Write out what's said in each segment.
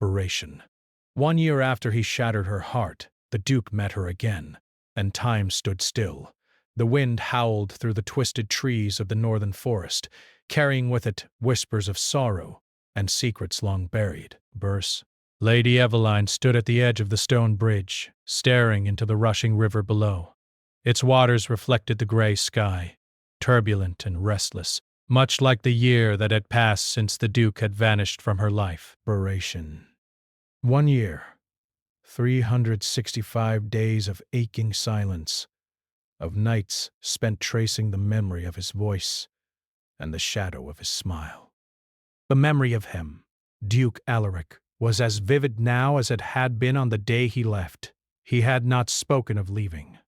Operation. 1 year after he shattered her heart, the Duke met her again, and time stood still. The wind howled through the twisted trees of the northern forest, carrying with it whispers of sorrow and secrets long buried. Verse. Lady Eveline stood at the edge of the stone bridge, staring into the rushing river below. Its waters reflected the gray sky, turbulent and restless, much like the year that had passed since the Duke had vanished from her life. 1 year, 365 days of aching silence, of nights spent tracing the memory of his voice and the shadow of his smile. The memory of him, Duke Alaric, was as vivid now as it had been on the day he left. He had not spoken of leaving.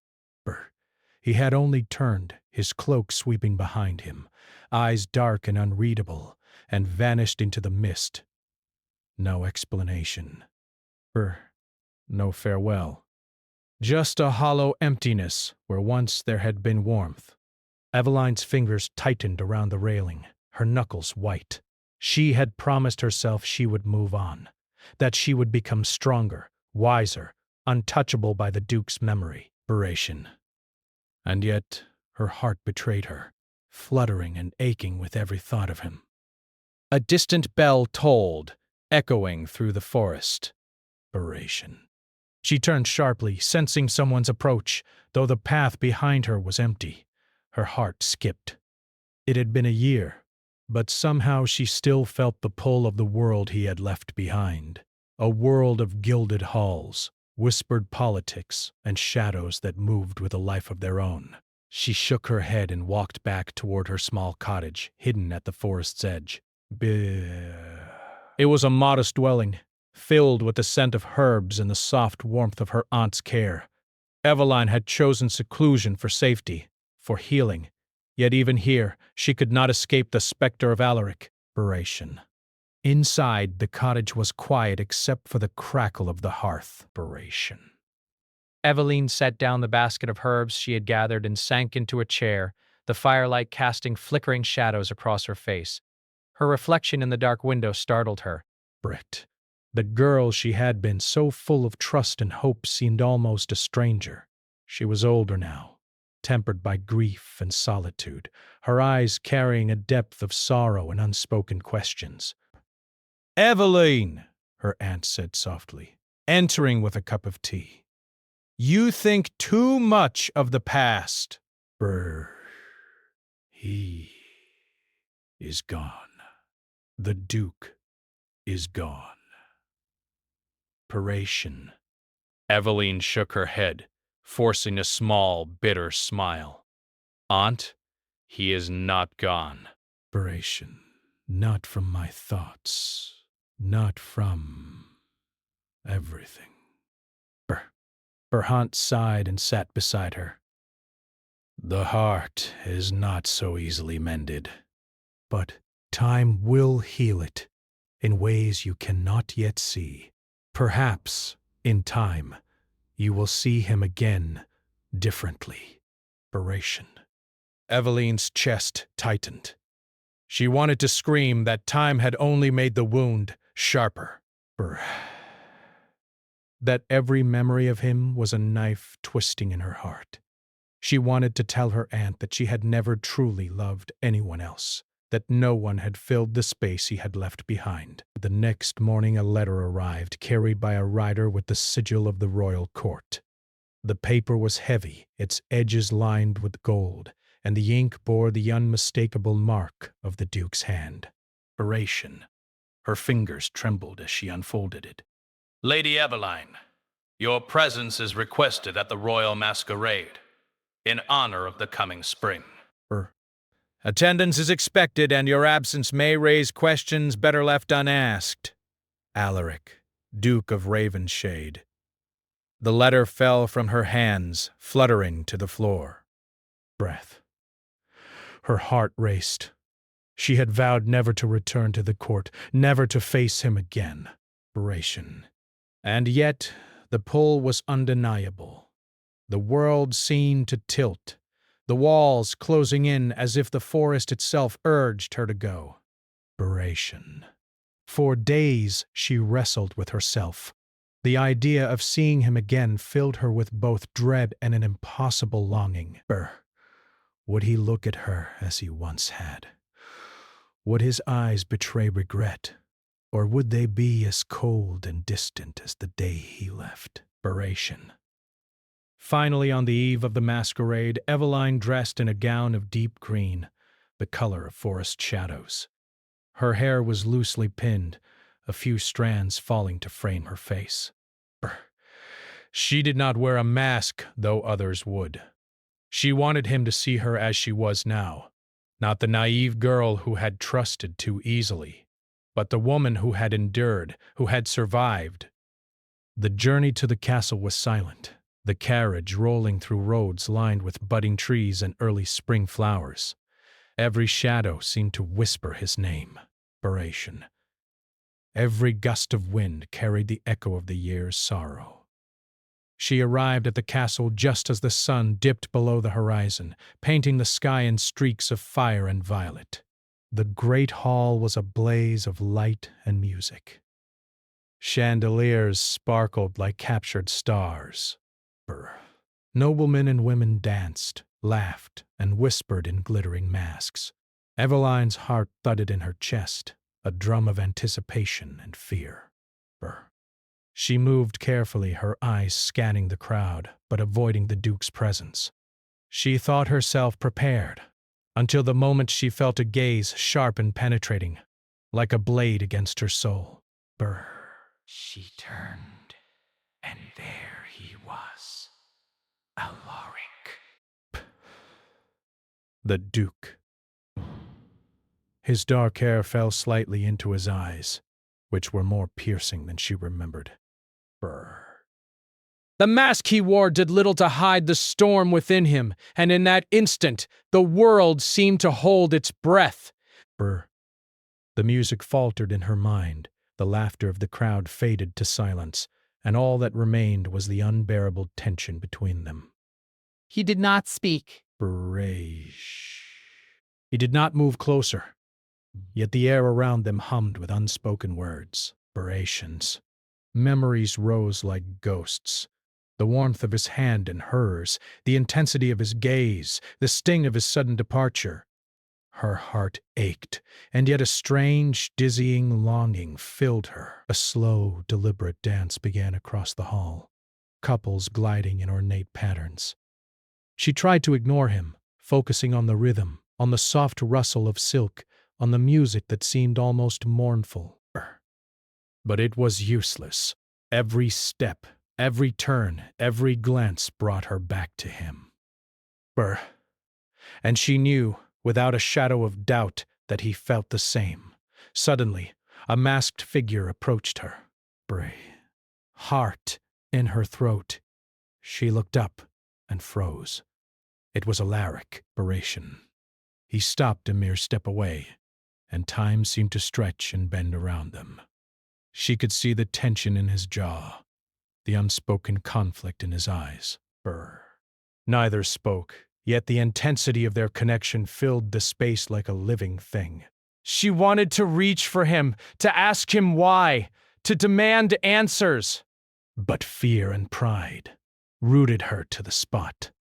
He had only turned, his cloak sweeping behind him, eyes dark and unreadable, and vanished into the mist. No explanation. No farewell. Just a hollow emptiness where once there had been warmth. Eveline's fingers tightened around the railing, her knuckles white. She had promised herself she would move on, that she would become stronger, wiser, untouchable by the Duke's memory. And yet her heart betrayed her, fluttering and aching with every thought of him. A distant bell tolled, echoing through the forest. She turned sharply, sensing someone's approach, though the path behind her was empty. Her heart skipped. It had been a year, but somehow she still felt the pull of the world he had left behind. A world of gilded halls, whispered politics, and shadows that moved with a life of their own. She shook her head and walked back toward her small cottage, hidden at the forest's edge. It was a modest dwelling, filled with the scent of herbs and the soft warmth of her aunt's care. Eveline had chosen seclusion for safety, for healing, yet even here she could not escape the specter of Alaric. Inside, the cottage was quiet except for the crackle of the hearth. Eveline set down the basket of herbs she had gathered and sank into a chair, the firelight casting flickering shadows across her face. Her reflection in the dark window startled her. The girl she had been, so full of trust and hope, seemed almost a stranger. She was older now, tempered by grief and solitude, her eyes carrying a depth of sorrow and unspoken questions. "Eveline," her aunt said softly, entering with a cup of tea. "You think too much of the past." He is gone. The Duke is gone. Eveline shook her head, forcing a small, bitter smile. "Aunt, he is not gone." Not from my thoughts. Not from everything. Her aunt sighed and sat beside her. "The heart is not so easily mended, but time will heal it in ways you cannot yet see. Perhaps, in time, you will see him again differently." Eveline's chest tightened. She wanted to scream that time had only made the wound sharper. That every memory of him was a knife twisting in her heart. She wanted to tell her aunt that she had never truly loved anyone else, that no one had filled the space he had left behind. The next morning a letter arrived, carried by a rider with the sigil of the royal court. The paper was heavy, its edges lined with gold, and the ink bore the unmistakable mark of the Duke's hand. Her fingers trembled as she unfolded it. "Lady Eveline, your presence is requested at the royal masquerade, in honor of the coming spring. Attendance is expected, and your absence may raise questions better left unasked. Alaric, Duke of Ravenshade." The letter fell from her hands, fluttering to the floor. Her heart raced. She had vowed never to return to the court, never to face him again. And yet, the pull was undeniable. The world seemed to tilt, the walls closing in as if the forest itself urged her to go. For days she wrestled with herself. The idea of seeing him again filled her with both dread and an impossible longing. Would he look at her as he once had? Would his eyes betray regret? Or would they be as cold and distant as the day he left? Finally, on the eve of the masquerade, Eveline dressed in a gown of deep green, the color of forest shadows. Her hair was loosely pinned, a few strands falling to frame her face. She did not wear a mask, though others would. She wanted him to see her as she was now, not the naive girl who had trusted too easily, but the woman who had endured, who had survived. The journey to the castle was silent, the carriage rolling through roads lined with budding trees and early spring flowers. Every shadow seemed to whisper his name, Baration. Every gust of wind carried the echo of the year's sorrow. She arrived at the castle just as the sun dipped below the horizon, painting the sky in streaks of fire and violet. The great hall was a blaze of light and music. Chandeliers sparkled like captured stars. Noblemen and women danced, laughed, and whispered in glittering masks. Eveline's heart thudded in her chest, a drum of anticipation and fear. She moved carefully, her eyes scanning the crowd, but avoiding the Duke's presence. She thought herself prepared, until the moment she felt a gaze sharp and penetrating, like a blade against her soul. She turned, and there he was, Alaric. The Duke. His dark hair fell slightly into his eyes, which were more piercing than she remembered. The mask he wore did little to hide the storm within him, and in that instant, the world seemed to hold its breath. The music faltered in her mind, the laughter of the crowd faded to silence, and all that remained was the unbearable tension between them. He did not speak. He did not move closer, yet the air around them hummed with unspoken words, orations. Memories rose like ghosts. The warmth of his hand in hers, the intensity of his gaze, the sting of his sudden departure. Her heart ached, and yet a strange, dizzying longing filled her. A slow, deliberate dance began across the hall, couples gliding in ornate patterns. She tried to ignore him, focusing on the rhythm, on the soft rustle of silk, on the music that seemed almost mournful. But it was useless. Every step, every turn, every glance brought her back to him. And she knew, without a shadow of doubt, that he felt the same. Suddenly, a masked figure approached her. Heart in her throat. She looked up and froze. It was Alaric, Baration. He stopped a mere step away, and time seemed to stretch and bend around them. She could see the tension in his jaw, the unspoken conflict in his eyes. Neither spoke, yet the intensity of their connection filled the space like a living thing. She wanted to reach for him, to ask him why, to demand answers. But fear and pride rooted her to the spot.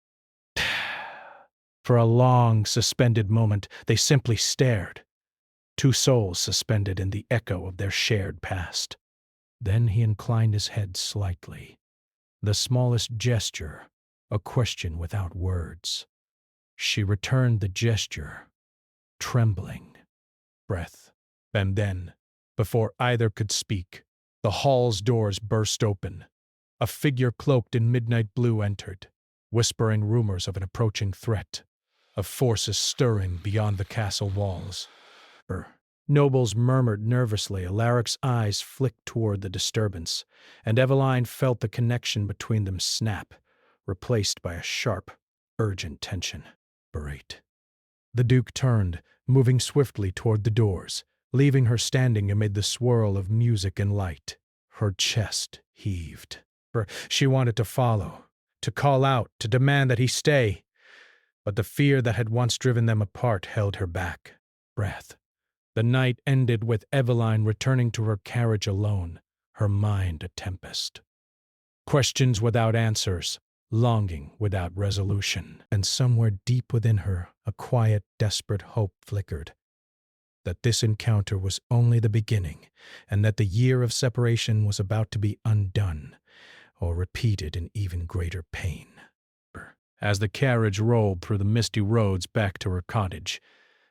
For a long, suspended moment, they simply stared. Two souls suspended in the echo of their shared past. Then he inclined his head slightly. The smallest gesture, a question without words. She returned the gesture, trembling. Breath. And then, before either could speak, the hall's doors burst open. A figure cloaked in midnight blue entered, whispering rumors of an approaching threat, of forces stirring beyond the castle walls. Nobles murmured nervously. Alaric's eyes flicked toward the disturbance, and Eveline felt the connection between them snap, replaced by a sharp, urgent tension. The Duke turned, moving swiftly toward the doors, leaving her standing amid the swirl of music and light. Her chest heaved. She wanted to follow, to call out, to demand that he stay, but the fear that had once driven them apart held her back. Breath. The night ended with Eveline returning to her carriage alone, her mind a tempest. Questions without answers, longing without resolution, and somewhere deep within her a quiet, desperate hope flickered that this encounter was only the beginning, and that the year of separation was about to be undone, or repeated in even greater pain. As the carriage rolled through the misty roads back to her cottage,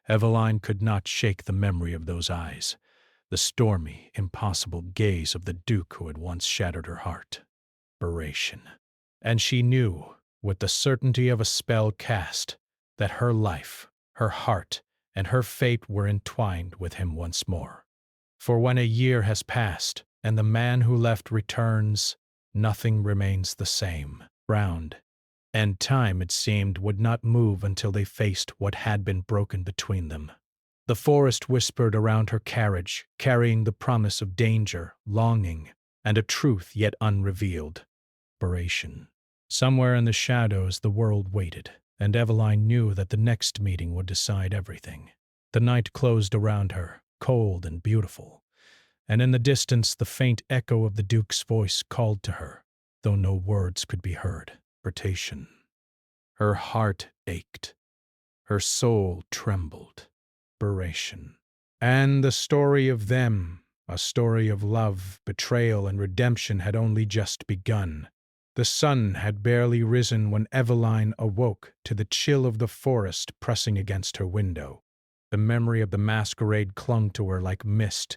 Eveline could not shake the memory of those eyes, the stormy, impossible gaze of the Duke who had once shattered her heart. Desperation. And she knew, with the certainty of a spell cast, that her life, her heart, and her fate were entwined with him once more. For when a year has passed, and the man who left returns, nothing remains the same. Round. And time, it seemed, would not move until they faced what had been broken between them. The forest whispered around her carriage, carrying the promise of danger, longing, and a truth yet unrevealed. Desperation. Somewhere in the shadows the world waited, and Eveline knew that the next meeting would decide everything. The night closed around her, cold and beautiful, and in the distance the faint echo of the Duke's voice called to her, though no words could be heard. Desperation. Her heart ached. Her soul trembled. Desperation. And the story of them, a story of love, betrayal, and redemption, had only just begun. The sun had barely risen when Eveline awoke to the chill of the forest pressing against her window. The memory of the masquerade clung to her like mist,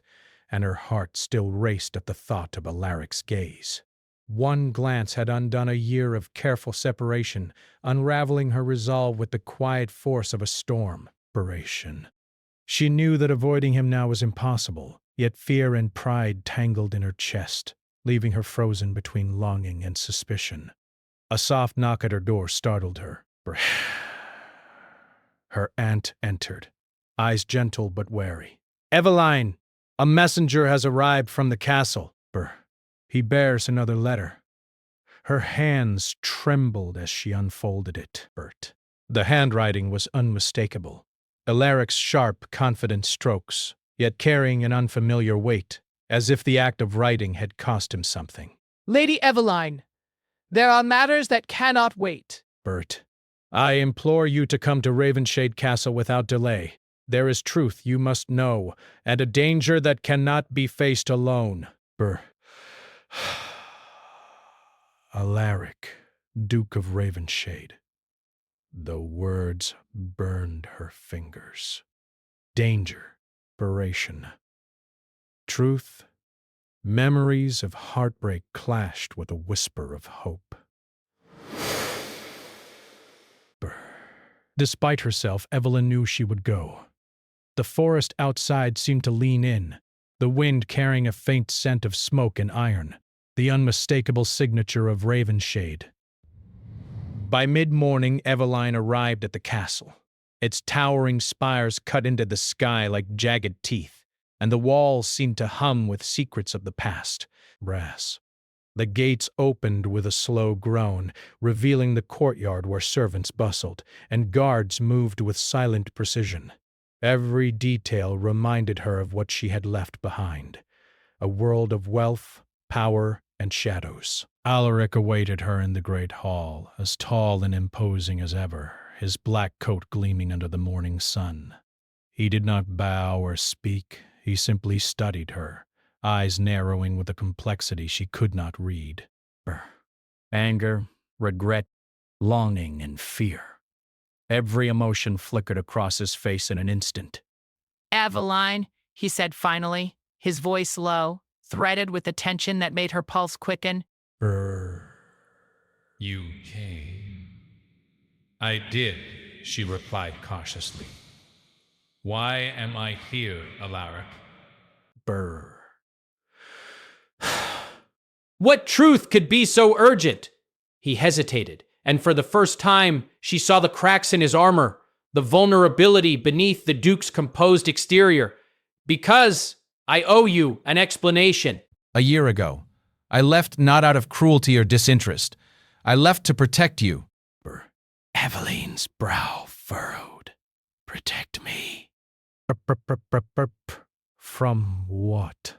and her heart still raced at the thought of Alaric's gaze. One glance had undone a year of careful separation, unraveling her resolve with the quiet force of a storm. Desperation. She knew that avoiding him now was impossible, yet fear and pride tangled in her chest, leaving her frozen between longing and suspicion. A soft knock at her door startled her. Her aunt entered, eyes gentle but wary. "Eveline, a messenger has arrived from the castle. He bears another letter." Her hands trembled as she unfolded it. The handwriting was unmistakable. Alaric's sharp, confident strokes, yet carrying an unfamiliar weight, as if the act of writing had cost him something. Lady Eveline, there are matters that cannot wait. I implore you to come to Ravenshade Castle without delay. There is truth you must know, and a danger that cannot be faced alone. Alaric, Duke of Ravenshade. The words burned her fingers. Danger, desperation. Truth, memories of heartbreak clashed with a whisper of hope. Despite herself, Eveline knew she would go. The forest outside seemed to lean in, the wind carrying a faint scent of smoke and iron, the unmistakable signature of Ravenshade. By mid-morning, Eveline arrived at the castle. Its towering spires cut into the sky like jagged teeth, and the walls seemed to hum with secrets of the past. Brass. The gates opened with a slow groan, revealing the courtyard where servants bustled, and guards moved with silent precision. Every detail reminded her of what she had left behind, a world of wealth, power, and shadows. Alaric awaited her in the great hall, as tall and imposing as ever, his black coat gleaming under the morning sun. He did not bow or speak, he simply studied her, eyes narrowing with a complexity she could not read. Anger, regret, longing, and fear. Every emotion flickered across his face in an instant. Eveline, he said finally, his voice low, threaded with a tension that made her pulse quicken. You came. I did, she replied cautiously. Why am I here, Alaric? What truth could be so urgent? He hesitated, and for the first time, she saw the cracks in his armor, the vulnerability beneath the Duke's composed exterior. Because I owe you an explanation. A year ago, I left not out of cruelty or disinterest. I left to protect you. Eveline's brow furrowed. Protect me. From what?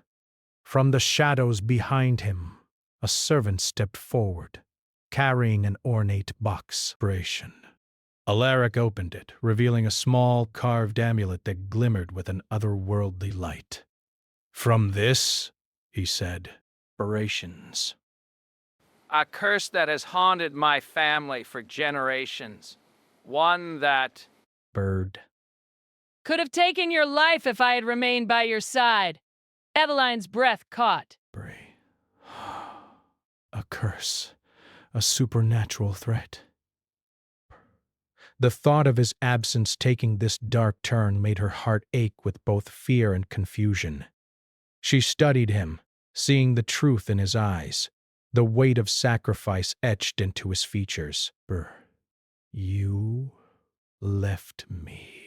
From the shadows behind him, a servant stepped forward, carrying an ornate box. Alaric opened it, revealing a small carved amulet that glimmered with an otherworldly light. From this, he said, "Inspirations." A curse that has haunted my family for generations. One that... Bird. Could have taken your life if I had remained by your side. Eveline's breath caught. Bray. A curse. A supernatural threat. The thought of his absence taking this dark turn made her heart ache with both fear and confusion. She studied him, seeing the truth in his eyes, the weight of sacrifice etched into his features. You left me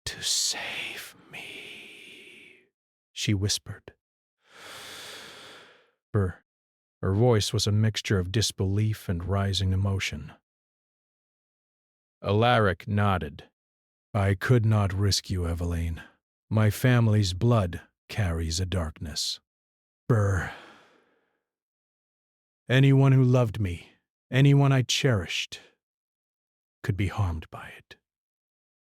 to save me, she whispered. Her voice was a mixture of disbelief and rising emotion. Alaric nodded. I could not risk you, Eveline. My family's blood carries a darkness. Anyone who loved me, anyone I cherished, could be harmed by it.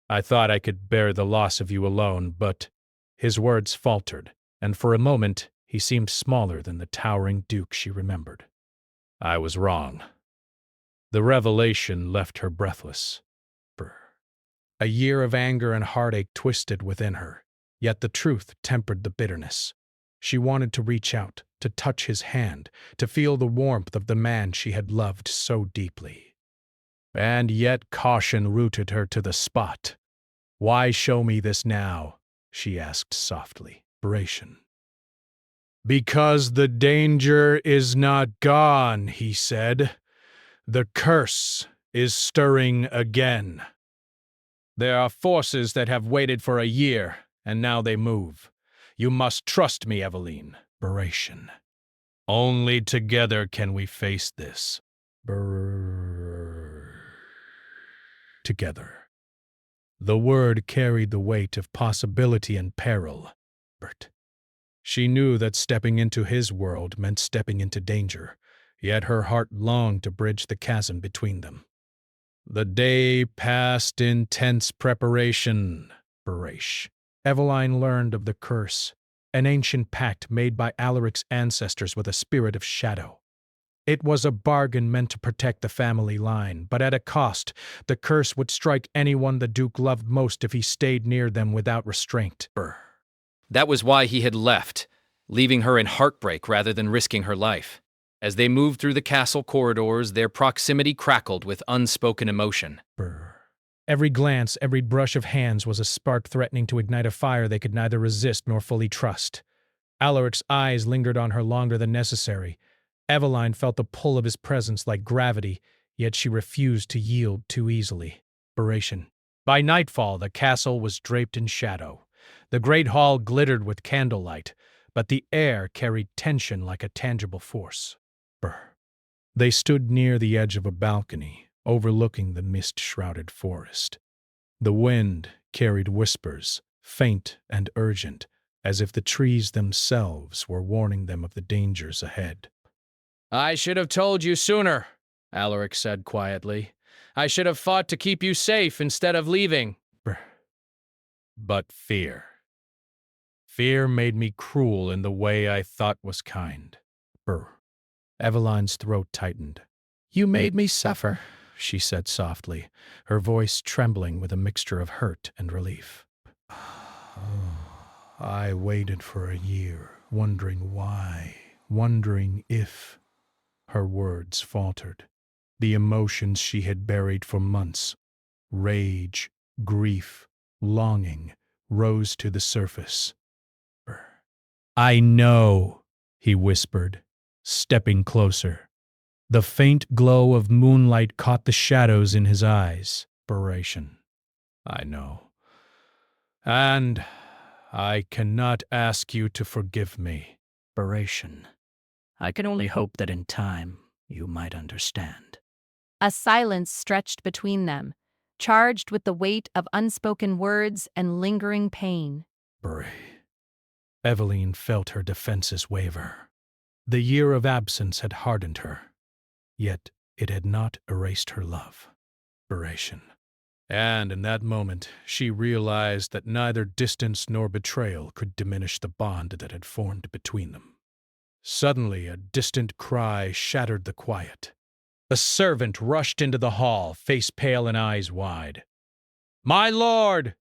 I thought I could bear the loss of you alone, but his words faltered, and for a moment he seemed smaller than the towering duke she remembered. I was wrong. The revelation left her breathless. A year of anger and heartache twisted within her, yet the truth tempered the bitterness. She wanted to reach out, to touch his hand, to feel the warmth of the man she had loved so deeply. And yet caution rooted her to the spot. Why show me this now? She asked softly. Because the danger is not gone, he said. The curse is stirring again. There are forces that have waited for a year, and now they move. You must trust me, Eveline. Only together can we face this. Together. The word carried the weight of possibility and peril. She knew that stepping into his world meant stepping into danger, yet her heart longed to bridge the chasm between them. The day passed in tense preparation. Eveline learned of the curse, an ancient pact made by Alaric's ancestors with a spirit of shadow. It was a bargain meant to protect the family line, but at a cost. The curse would strike anyone the Duke loved most if he stayed near them without restraint. That was why he had left, leaving her in heartbreak rather than risking her life. As they moved through the castle corridors, their proximity crackled with unspoken emotion. Every glance, every brush of hands was a spark threatening to ignite a fire they could neither resist nor fully trust. Alaric's eyes lingered on her longer than necessary. Eveline felt the pull of his presence like gravity, yet she refused to yield too easily. By nightfall, the castle was draped in shadow. The great hall glittered with candlelight, but the air carried tension like a tangible force. They stood near the edge of a balcony, overlooking the mist-shrouded forest. The wind carried whispers, faint and urgent, as if the trees themselves were warning them of the dangers ahead. I should have told you sooner, Alaric said quietly. I should have fought to keep you safe instead of leaving. But fear. Fear made me cruel in the way I thought was kind. Eveline's throat tightened. You made me suffer, she said softly, her voice trembling with a mixture of hurt and relief. I waited for a year, wondering why, wondering if. Her words faltered. The emotions she had buried for months, rage, grief, longing, rose to the surface. I know, he whispered, stepping closer. The faint glow of moonlight caught the shadows in his eyes. I know. And I cannot ask you to forgive me. I can only hope that in time you might understand. A silence stretched between them, charged with the weight of unspoken words and lingering pain. Eveline felt her defenses waver. The year of absence had hardened her, yet it had not erased her love. And in that moment, she realized that neither distance nor betrayal could diminish the bond that had formed between them. Suddenly, a distant cry shattered the quiet. A servant rushed into the hall, face pale and eyes wide. "My lord!"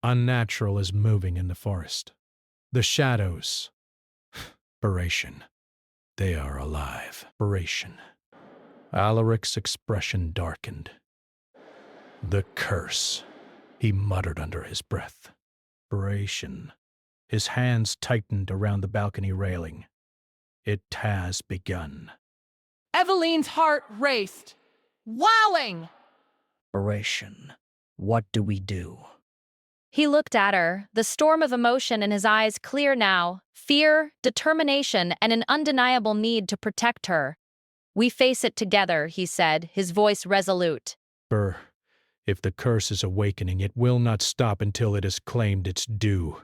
Unnatural as moving in the forest. The shadows. They are alive. Alaric's expression darkened. "The curse," he muttered under his breath. His hands tightened around the balcony railing. "It has begun." Eveline's heart raced. Wowing! What do we do? He looked at her, the storm of emotion in his eyes clear now, fear, determination, and an undeniable need to protect her. "We face it together," he said, his voice resolute. If the curse is awakening, it will not stop until it has claimed its due.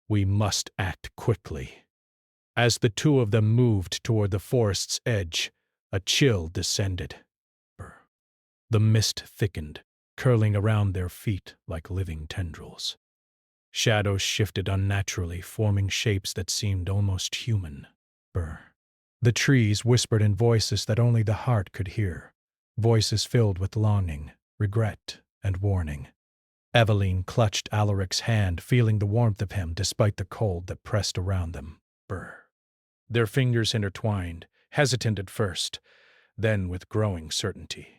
We must act quickly. As the two of them moved toward the forest's edge, a chill descended. The mist thickened, curling around their feet like living tendrils. Shadows shifted unnaturally, forming shapes that seemed almost human. The trees whispered in voices that only the heart could hear, voices filled with longing, regret, and warning. Eveline clutched Alaric's hand, feeling the warmth of him despite the cold that pressed around them. Their fingers intertwined, hesitant at first, then with growing certainty.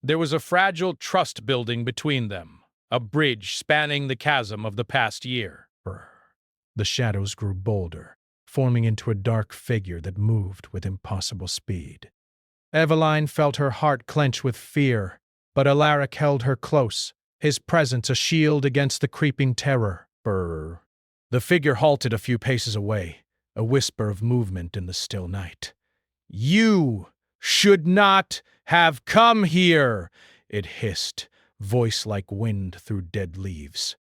There was a fragile trust building between them, a bridge spanning the chasm of the past year. The shadows grew bolder, forming into a dark figure that moved with impossible speed. Eveline felt her heart clench with fear, but Alaric held her close, his presence a shield against the creeping terror. The figure halted a few paces away, a whisper of movement in the still night. "You should not have come here," it hissed, voice like wind through dead leaves.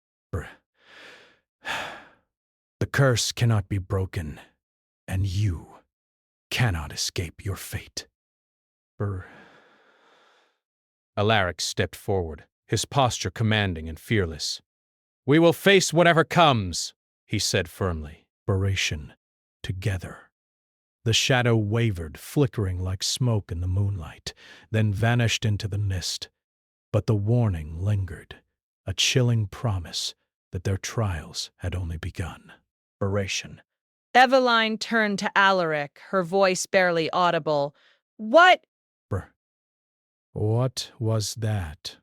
"The curse cannot be broken, and you cannot escape your fate." Alaric stepped forward, his posture commanding and fearless. "We will face whatever comes," he said firmly. Together. The shadow wavered, flickering like smoke in the moonlight, then vanished into the mist. But the warning lingered, a chilling promise that their trials had only begun. Eveline turned to Alaric, her voice barely audible. "What?" What was that?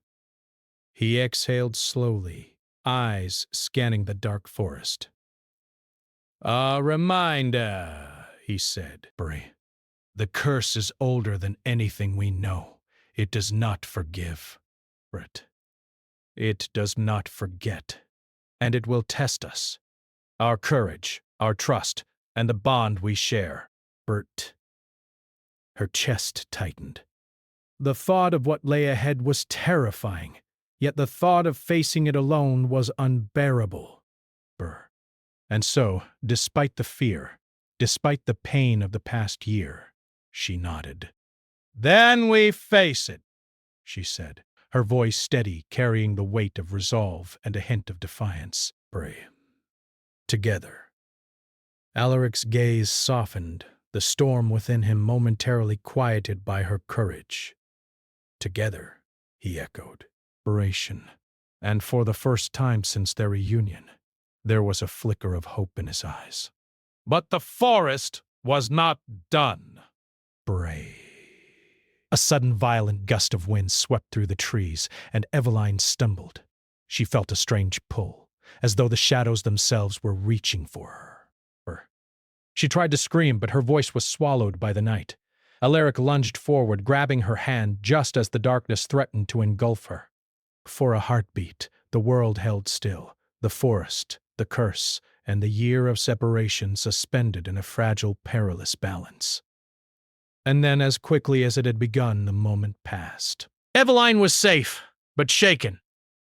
He exhaled slowly, eyes scanning the dark forest. "A reminder," he said. "The curse is older than anything we know. It does not forgive. It does not forget. And it will test us. Our courage, our trust, and the bond we share." Her chest tightened. The thought of what lay ahead was terrifying, yet the thought of facing it alone was unbearable. And so, despite the fear, despite the pain of the past year, she nodded. "Then we face it," she said, her voice steady, carrying the weight of resolve and a hint of defiance. Together. Alaric's gaze softened, the storm within him momentarily quieted by her courage. "Together," he echoed. And for the first time since their reunion, there was a flicker of hope in his eyes. But the forest was not done. A sudden violent gust of wind swept through the trees, and Eveline stumbled. She felt a strange pull, as though the shadows themselves were reaching for her. She tried to scream, but her voice was swallowed by the night. Alaric lunged forward, grabbing her hand just as the darkness threatened to engulf her. For a heartbeat, the world held still, the forest, the curse, and the year of separation suspended in a fragile, perilous balance. And then, as quickly as it had begun, the moment passed. Eveline was safe, but shaken.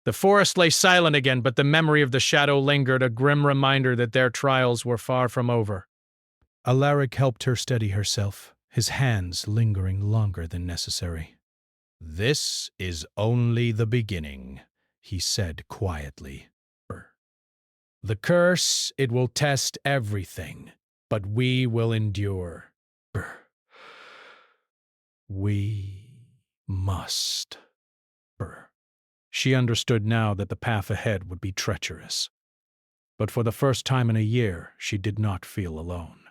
The forest lay silent again, but the memory of the shadow lingered, a grim reminder that their trials were far from over. Alaric helped her steady herself, his hands lingering longer than necessary. "This is only the beginning," he said quietly. "The curse, it will test everything, but we will endure. We must." She understood now that the path ahead would be treacherous. But for the first time in a year, she did not feel alone.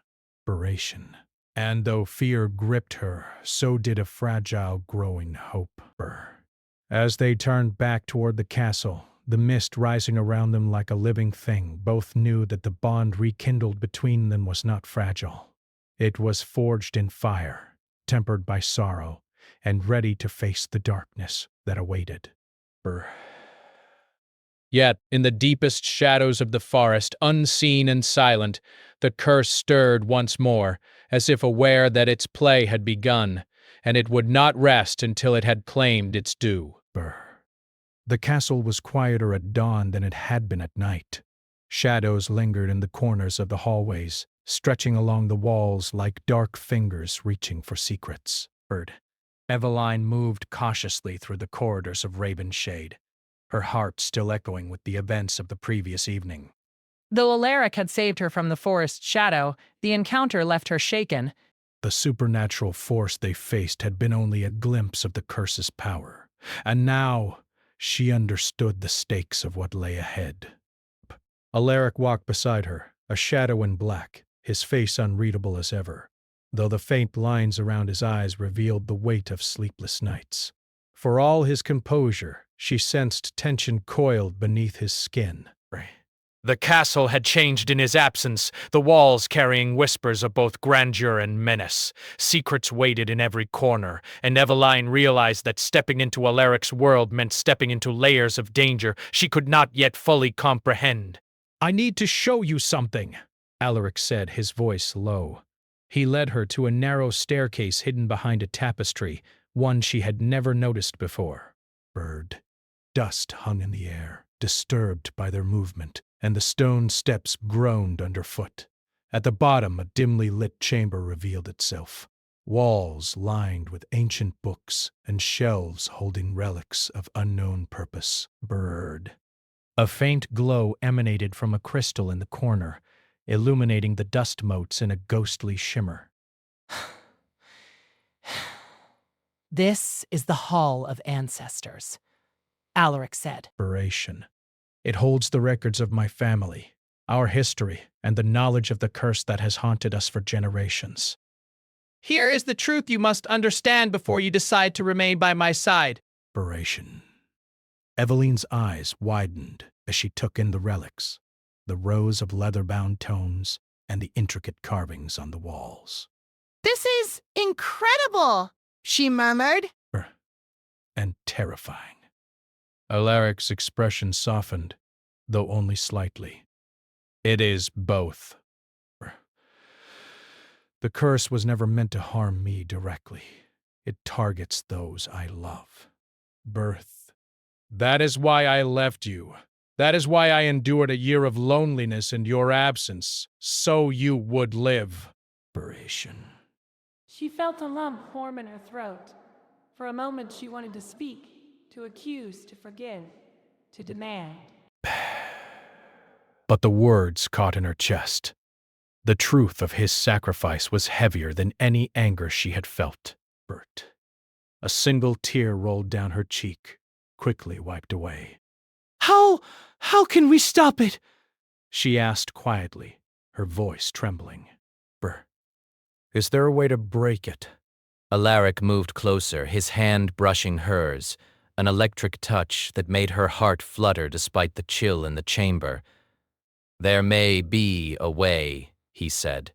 And though fear gripped her, so did a fragile, growing hope. As they turned back toward the castle, the mist rising around them like a living thing, both knew that the bond rekindled between them was not fragile. It was forged in fire, tempered by sorrow, and ready to face the darkness that awaited. Yet, in the deepest shadows of the forest, unseen and silent, the curse stirred once more, as if aware that its play had begun, and it would not rest until it had claimed its due. The castle was quieter at dawn than it had been at night. Shadows lingered in the corners of the hallways, stretching along the walls like dark fingers reaching for secrets. Eveline moved cautiously through the corridors of Ravenshade, her heart still echoing with the events of the previous evening. Though Alaric had saved her from the forest shadow, the encounter left her shaken. The supernatural force they faced had been only a glimpse of the curse's power, and now she understood the stakes of what lay ahead. Alaric walked beside her, a shadow in black, his face unreadable as ever, though the faint lines around his eyes revealed the weight of sleepless nights. For all his composure, she sensed tension coiled beneath his skin. The castle had changed in his absence, the walls carrying whispers of both grandeur and menace. Secrets waited in every corner, and Eveline realized that stepping into Alaric's world meant stepping into layers of danger she could not yet fully comprehend. "I need to show you something," Alaric said, his voice low. He led her to a narrow staircase hidden behind a tapestry, one she had never noticed before. Dust hung in the air, disturbed by their movement, and the stone steps groaned underfoot. At the bottom, a dimly lit chamber revealed itself. Walls lined with ancient books and shelves holding relics of unknown purpose. A faint glow emanated from a crystal in the corner, illuminating the dust motes in a ghostly shimmer. "This is the Hall of Ancestors," Alaric said. It holds the records of my family, our history, and the knowledge of the curse that has haunted us for generations. "Here is the truth you must understand before you decide to remain by my side." Eveline's eyes widened as she took in the relics, the rows of leather-bound tomes, and the intricate carvings on the walls. "This is incredible," she murmured. And terrifying. Alaric's expression softened, though only slightly. "It is both. The curse was never meant to harm me directly. It targets those I love. That is why I left you. That is why I endured a year of loneliness in your absence, so you would live." She felt a lump form in her throat. For a moment she wanted to speak, to accuse, to forgive, to demand. But the words caught in her chest. The truth of his sacrifice was heavier than any anger she had felt. A single tear rolled down her cheek, quickly wiped away. How can we stop it?" she asked quietly, her voice trembling. Is there a way to break it? Alaric moved closer, his hand brushing hers, an electric touch that made her heart flutter despite the chill in the chamber. "There may be a way," he said.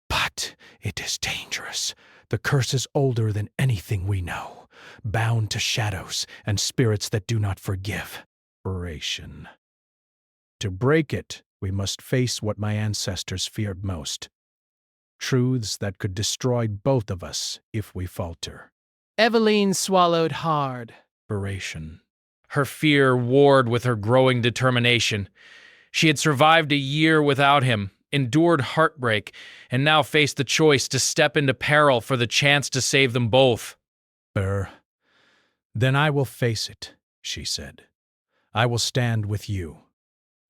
But it is dangerous. The curse is older than anything we know, bound to shadows and spirits that do not forgive. To break it, we must face what my ancestors feared most. Truths that could destroy both of us if we falter. Eveline swallowed hard. Her fear warred with her growing determination. She had survived a year without him, endured heartbreak, and now faced the choice to step into peril for the chance to save them both. Then I will face it, she said. I will stand with you.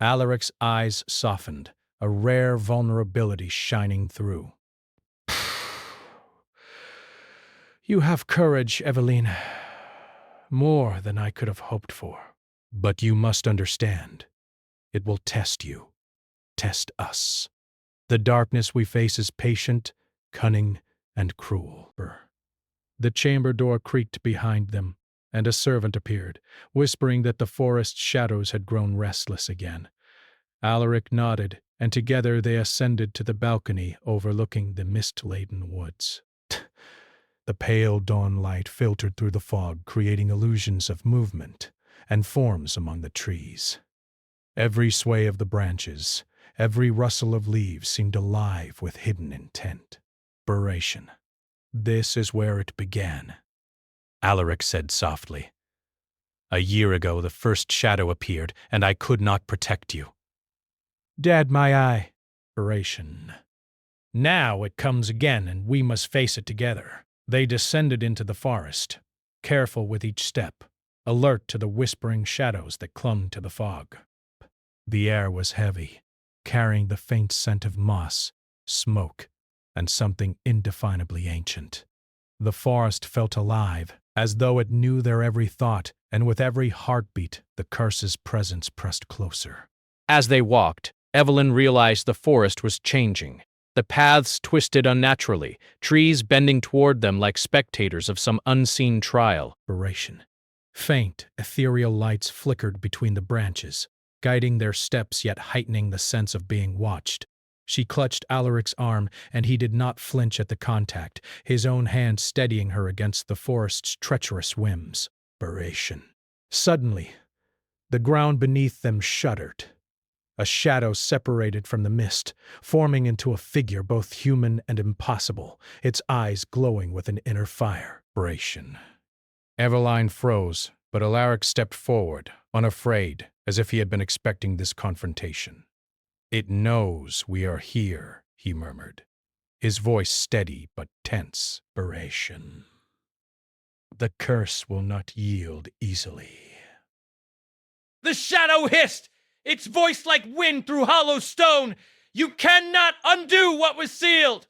Alaric's eyes softened, a rare vulnerability shining through. You have courage, Eveline. More than I could have hoped for. But you must understand. It will test you. Test us. The darkness we face is patient, cunning, and cruel. The chamber door creaked behind them, and a servant appeared, whispering that the forest shadows had grown restless again. Alaric nodded, and together they ascended to the balcony overlooking the mist-laden woods. The pale dawn light filtered through the fog, creating illusions of movement and forms among the trees. Every sway of the branches, every rustle of leaves seemed alive with hidden intent. This is where it began, Alaric said softly. A year ago the first shadow appeared, and I could not protect you. Dead my eye. Now it comes again, and we must face it together. They descended into the forest, careful with each step, alert to the whispering shadows that clung to the fog. The air was heavy, carrying the faint scent of moss, smoke, and something indefinably ancient. The forest felt alive, as though it knew their every thought, and with every heartbeat, the curse's presence pressed closer. As they walked, Evelyn realized the forest was changing. The paths twisted unnaturally, trees bending toward them like spectators of some unseen trial. Faint, ethereal lights flickered between the branches, guiding their steps yet heightening the sense of being watched. She clutched Alaric's arm, and he did not flinch at the contact, his own hand steadying her against the forest's treacherous whims. Suddenly, the ground beneath them shuddered. A shadow separated from the mist, forming into a figure both human and impossible, its eyes glowing with an inner fire. Eveline froze, but Alaric stepped forward, unafraid, as if he had been expecting this confrontation. It knows we are here, he murmured, his voice steady but tense. The curse will not yield easily. The shadow hissed, its voice like wind through hollow stone. You cannot undo what was sealed.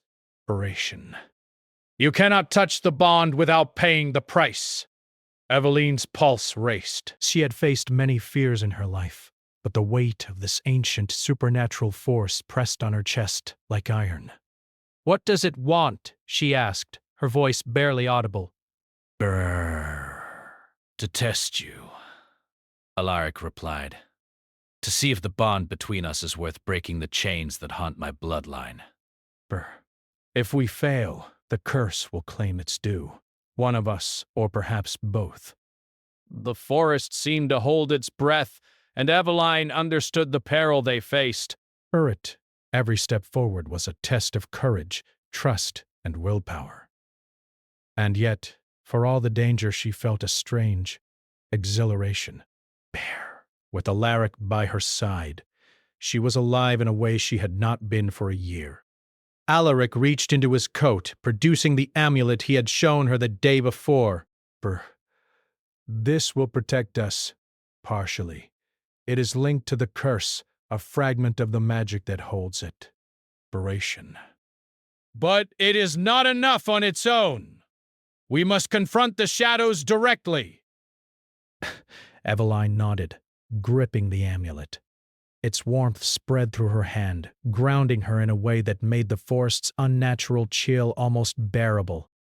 You cannot touch the bond without paying the price. Eveline's pulse raced. She had faced many fears in her life, but the weight of this ancient supernatural force pressed on her chest like iron. What does it want? She asked, her voice barely audible. To test you, Alaric replied. To see if the bond between us is worth breaking the chains that haunt my bloodline. If we fail, the curse will claim its due. One of us, or perhaps both. The forest seemed to hold its breath, and Eveline understood the peril they faced. Every step forward was a test of courage, trust, and willpower. And yet, for all the danger, she felt a strange exhilaration. With Alaric by her side, she was alive in a way she had not been for a year. Alaric reached into his coat, producing the amulet he had shown her the day before. This will protect us, partially. It is linked to the curse, a fragment of the magic that holds it. But it is not enough on its own. We must confront the shadows directly. Eveline nodded, gripping the amulet. Its warmth spread through her hand, grounding her in a way that made the forest's unnatural chill almost bearable.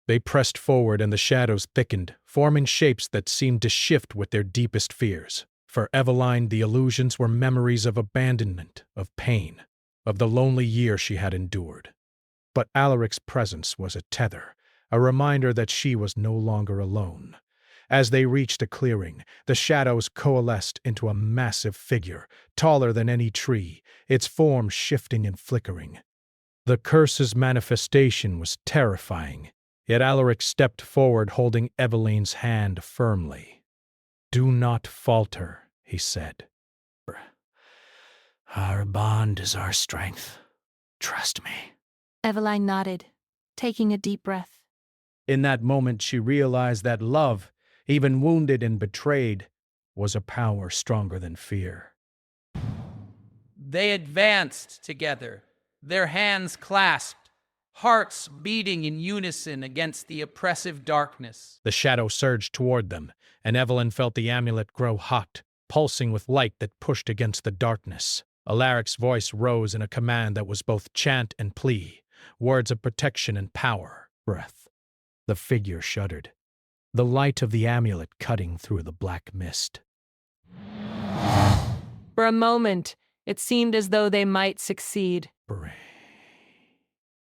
They pressed forward and the shadows thickened, forming shapes that seemed to shift with their deepest fears. For Eveline, the illusions were memories of abandonment, of pain, of the lonely year she had endured. But Alaric's presence was a tether, a reminder that she was no longer alone. As they reached a clearing, the shadows coalesced into a massive figure, taller than any tree, its form shifting and flickering. The curse's manifestation was terrifying, yet Alaric stepped forward holding Eveline's hand firmly. "Do not falter," he said. Our bond is our strength. Trust me. Eveline nodded, taking a deep breath. In that moment she realized that love, even wounded and betrayed, was a power stronger than fear. They advanced together, their hands clasped, hearts beating in unison against the oppressive darkness. The shadow surged toward them, and Evelyn felt the amulet grow hot, pulsing with light that pushed against the darkness. Alaric's voice rose in a command that was both chant and plea, words of protection and power. Breath. The figure shuddered, the light of the amulet cutting through the black mist. For a moment, it seemed as though they might succeed.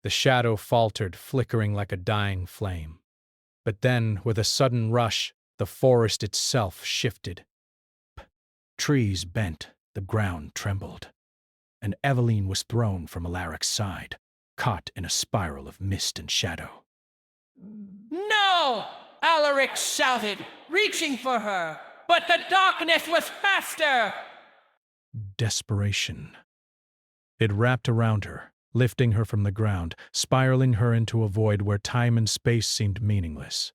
The shadow faltered, flickering like a dying flame. But then, with a sudden rush, the forest itself shifted. Trees bent, the ground trembled, and Eveline was thrown from Alaric's side, caught in a spiral of mist and shadow. No! Alaric shouted, reaching for her, but the darkness was faster! Desperation. It wrapped around her, lifting her from the ground, spiraling her into a void where time and space seemed meaningless.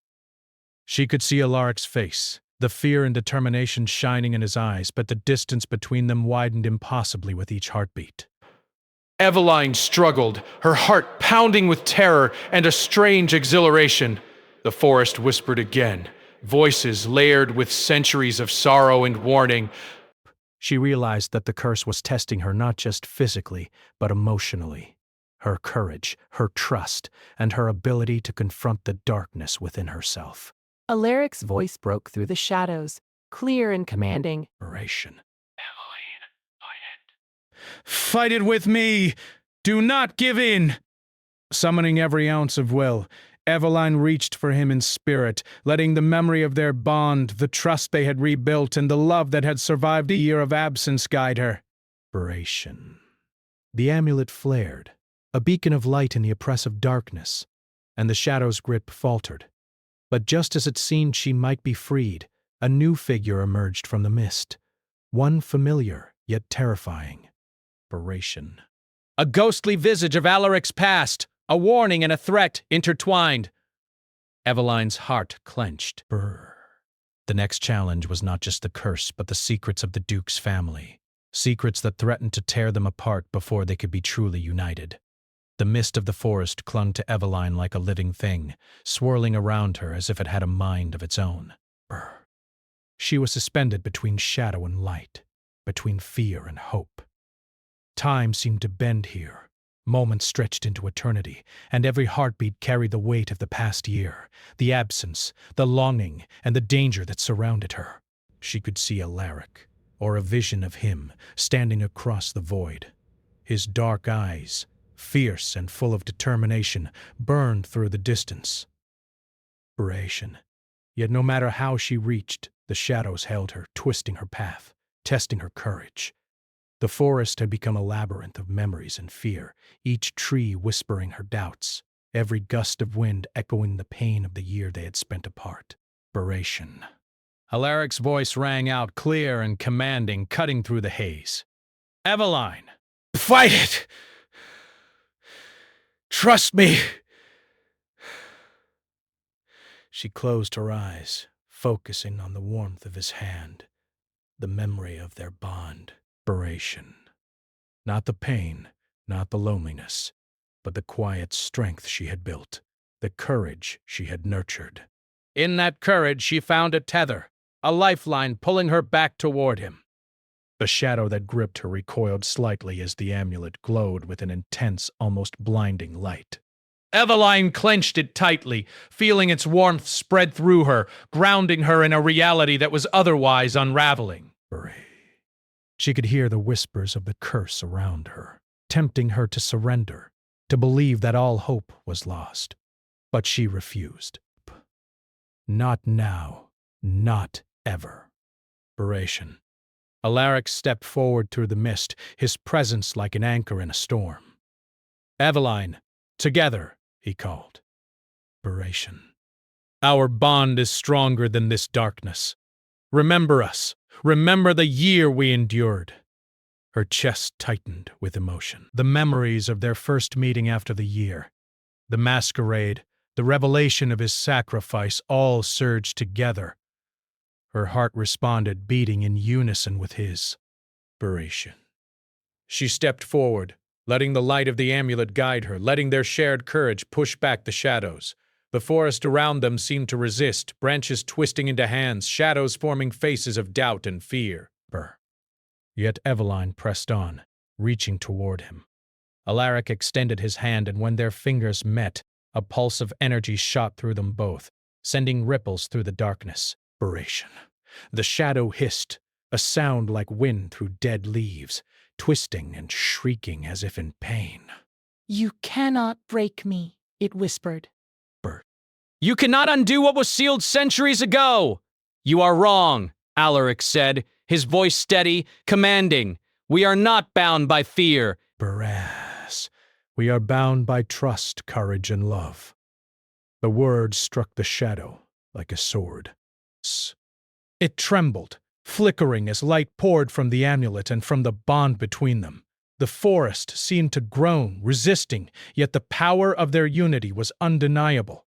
She could see Alaric's face, the fear and determination shining in his eyes, but the distance between them widened impossibly with each heartbeat. Eveline struggled, her heart pounding with terror and a strange exhilaration. The forest whispered again, voices layered with centuries of sorrow and warning. She realized that the curse was testing her not just physically, but emotionally. Her courage, her trust, and her ability to confront the darkness within herself. Alaric's voice broke through the shadows, clear and commanding. Fight it with me! Do not give in! Summoning every ounce of will, Eveline reached for him in spirit, letting the memory of their bond, the trust they had rebuilt, and the love that had survived a year of absence guide her. The amulet flared, a beacon of light in the oppressive darkness, and the shadow's grip faltered. But just as it seemed she might be freed, a new figure emerged from the mist, one familiar yet terrifying. A ghostly visage of Alaric's past, a warning and a threat intertwined. Eveline's heart clenched. The next challenge was not just the curse, but the secrets of the Duke's family, secrets that threatened to tear them apart before they could be truly united. The mist of the forest clung to Eveline like a living thing, swirling around her as if it had a mind of its own. She was suspended between shadow and light, between fear and hope. Time seemed to bend here. Moments stretched into eternity, and every heartbeat carried the weight of the past year, the absence, the longing, and the danger that surrounded her. She could see Alaric, or a vision of him, standing across the void. His dark eyes, fierce and full of determination, burned through the distance. Yet no matter how she reached, the shadows held her, twisting her path, testing her courage. The forest had become a labyrinth of memories and fear, each tree whispering her doubts, every gust of wind echoing the pain of the year they had spent apart. Alaric's voice rang out clear and commanding, cutting through the haze. Eveline! Fight it! Trust me! She closed her eyes, focusing on the warmth of his hand, the memory of their bond. Not the pain, not the loneliness, but the quiet strength she had built, the courage she had nurtured. In that courage, she found a tether, a lifeline pulling her back toward him. The shadow that gripped her recoiled slightly as the amulet glowed with an intense, almost blinding light. Eveline clenched it tightly, feeling its warmth spread through her, grounding her in a reality that was otherwise unraveling. She could hear the whispers of the curse around her, tempting her to surrender, to believe that all hope was lost. But she refused. Not now, not ever. Inspiration. Alaric stepped forward through the mist, his presence like an anchor in a storm. Eveline, together, he called. Inspiration. Our bond is stronger than this darkness. Remember us. Remember the year we endured. Her chest tightened with emotion. The memories of their first meeting after the year, the masquerade, the revelation of his sacrifice all surged together. Her heart responded, beating in unison with his. Inspiration. She stepped forward, letting the light of the amulet guide her, letting their shared courage push back the shadows. The forest around them seemed to resist, branches twisting into hands, shadows forming faces of doubt and fear. Yet Eveline pressed on, reaching toward him. Alaric extended his hand, and when their fingers met, a pulse of energy shot through them both, sending ripples through the darkness. Inspiration. The shadow hissed, a sound like wind through dead leaves, twisting and shrieking as if in pain. You cannot break me, it whispered. You cannot undo what was sealed centuries ago! You are wrong, Alaric said, his voice steady, commanding. We are not bound by fear. Brass. We are bound by trust, courage, and love. The words struck the shadow like a sword. It trembled, flickering as light poured from the amulet and from the bond between them. The forest seemed to groan, resisting, yet the power of their unity was undeniable.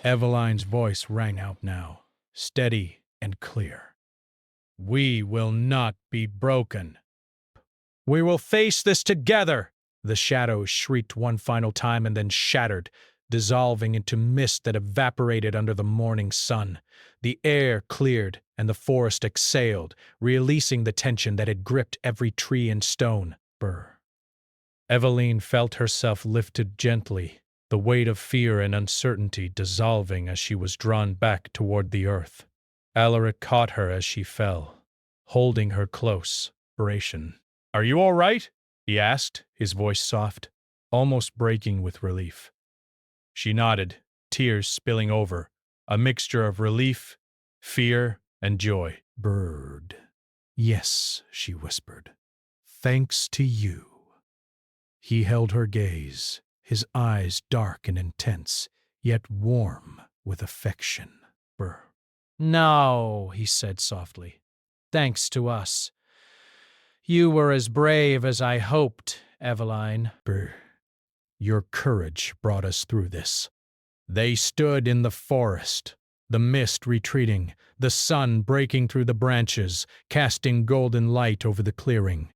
Eveline's voice rang out now, steady and clear. We will not be broken. We will face this together. The shadows shrieked one final time and then shattered, dissolving into mist that evaporated under the morning sun. The air cleared and the forest exhaled, releasing the tension that had gripped every tree and stone. Eveline felt herself lifted gently, the weight of fear and uncertainty dissolving as she was drawn back toward the earth. Alaric caught her as she fell, holding her close. Are you all right? He asked, his voice soft, almost breaking with relief. She nodded, tears spilling over, a mixture of relief, fear, and joy. Bird. Yes, she whispered. Thanks to you. He held her gaze, his eyes dark and intense, yet warm with affection. No, he said softly. Thanks to us. You were as brave as I hoped, Eveline. Your courage brought us through this. They stood in the forest, the mist retreating, the sun breaking through the branches, casting golden light over the clearing.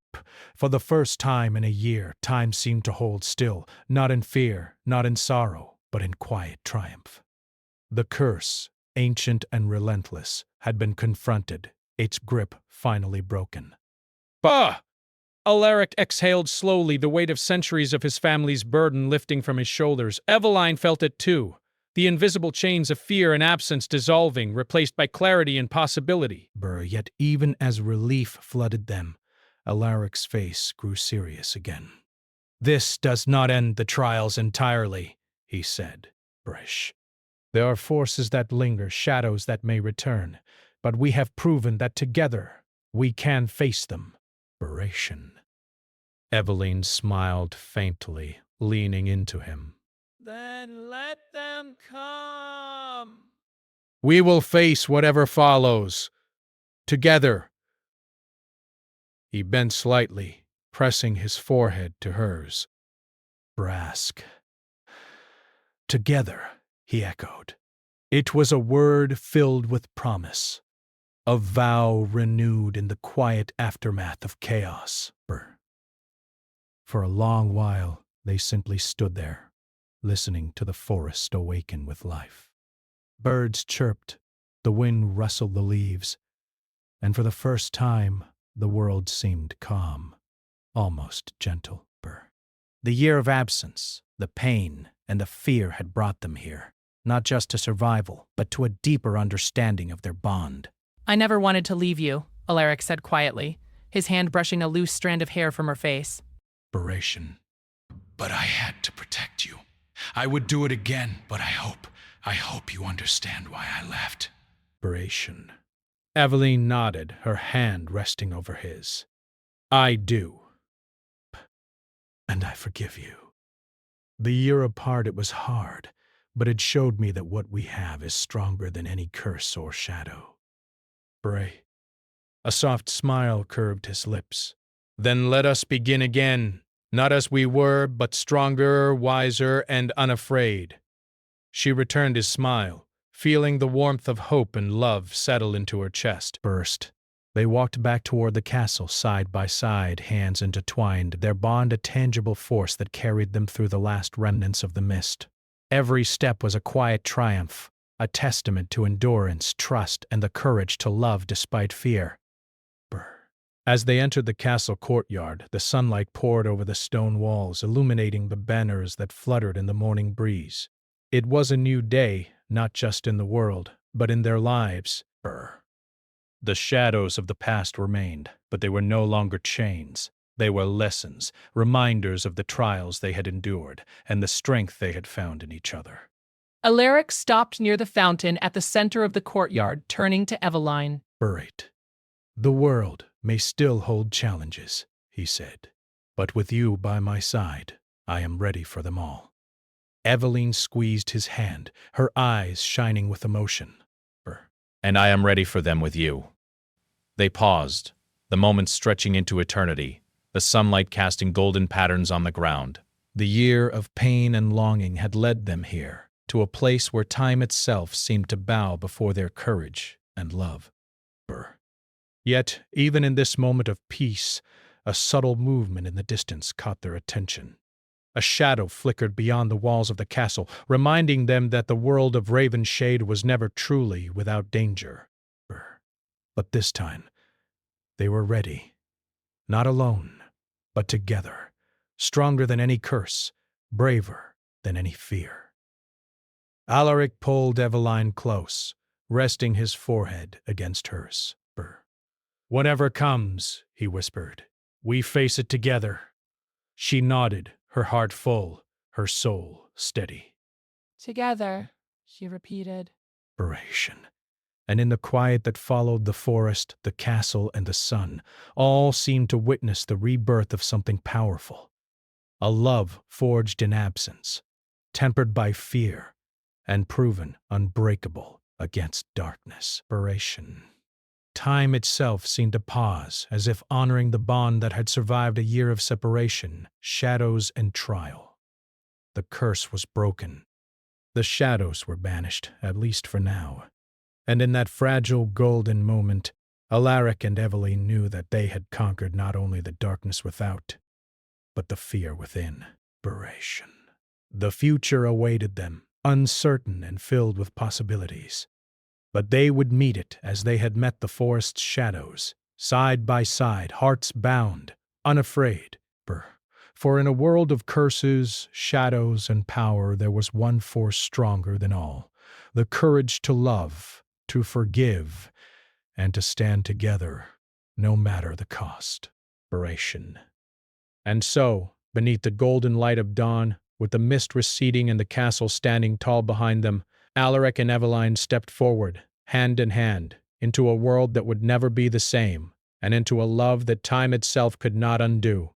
For the first time in a year, time seemed to hold still, not in fear, not in sorrow, but in quiet triumph. The curse, ancient and relentless, had been confronted, its grip finally broken. Bah! Alaric exhaled slowly, the weight of centuries of his family's burden lifting from his shoulders. Eveline felt it too, the invisible chains of fear and absence dissolving, replaced by clarity and possibility. Yet even as relief flooded them, Alaric's face grew serious again. This does not end the trials entirely, he said. There are forces that linger, shadows that may return, but we have proven that together we can face them. Eveline smiled faintly, leaning into him. Then let them come. We will face whatever follows. Together. He bent slightly, pressing his forehead to hers. Brask. Together, he echoed. It was a word filled with promise, a vow renewed in the quiet aftermath of chaos. For a long while, they simply stood there, listening to the forest awaken with life. Birds chirped, the wind rustled the leaves, and for the first time, the world seemed calm, almost gentle. The year of absence, the pain, and the fear had brought them here, not just to survival, but to a deeper understanding of their bond. I never wanted to leave you, Alaric said quietly, his hand brushing a loose strand of hair from her face. Desperation. But I had to protect you. I would do it again, but I hope you understand why I left. Desperation. Eveline nodded, her hand resting over his. I do. And I forgive you. The year apart it was hard, but it showed me that what we have is stronger than any curse or shadow. Bray. A soft smile curved his lips. Then let us begin again, not as we were, but stronger, wiser, and unafraid. She returned his smile, feeling the warmth of hope and love settle into her chest. Burst. They walked back toward the castle side by side, hands intertwined, their bond a tangible force that carried them through the last remnants of the mist. Every step was a quiet triumph, a testament to endurance, trust, and the courage to love despite fear. As they entered the castle courtyard, the sunlight poured over the stone walls, illuminating the banners that fluttered in the morning breeze. It was a new day, not just in the world, but in their lives. The shadows of the past remained, but they were no longer chains. They were lessons, reminders of the trials they had endured, and the strength they had found in each other. Alaric stopped near the fountain at the center of the courtyard, turning to Eveline. Buried. The world may still hold challenges, he said, but with you by my side, I am ready for them all. Eveline squeezed his hand, her eyes shining with emotion. And I am ready for them with you. They paused, the moments stretching into eternity, the sunlight casting golden patterns on the ground. The year of pain and longing had led them here, to a place where time itself seemed to bow before their courage and love. Yet, even in this moment of peace, a subtle movement in the distance caught their attention. A shadow flickered beyond the walls of the castle, reminding them that the world of Ravenshade was never truly without danger. But this time, they were ready. Not alone, but together, stronger than any curse, braver than any fear. Alaric pulled Eveline close, resting his forehead against hers. Whatever comes, he whispered, we face it together. She nodded, her heart full, her soul steady. Together, she repeated. And in the quiet that followed the forest, the castle, and the sun, all seemed to witness the rebirth of something powerful. A love forged in absence, tempered by fear, and proven unbreakable against darkness. Time itself seemed to pause, as if honoring the bond that had survived a year of separation, shadows, and trial. The curse was broken. The shadows were banished, at least for now. And in that fragile golden moment, Alaric and Eveline knew that they had conquered not only the darkness without, but the fear within. The future awaited them, uncertain and filled with possibilities. But they would meet it as they had met the forest's shadows, side by side, hearts bound, unafraid. For in a world of curses, shadows, and power, there was one force stronger than all, the courage to love, to forgive, and to stand together, no matter the cost. And so, beneath the golden light of dawn, with the mist receding and the castle standing tall behind them, Alaric and Eveline stepped forward, hand in hand, into a world that would never be the same, and into a love that time itself could not undo.